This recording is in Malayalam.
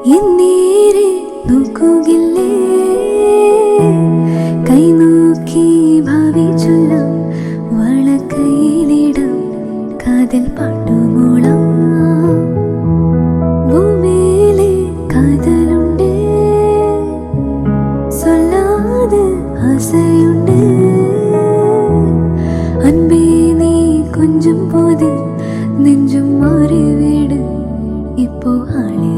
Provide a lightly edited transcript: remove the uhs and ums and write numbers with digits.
എന്നേരെ നോക്കുകില്ലേ കൈനോക്കി ഭാവി ചൊല്ലാം വളക്കൈയിലിടം കാതൽ പാട്ടുമൂളാം ഭൂമിയിലെ കാതലുണ്ട് சொல்லாத ஆசையுண்டு அன்பே நீ கொஞ்சம் போது நெஞ்சும் மாறிவிடு இப்போ ஆளே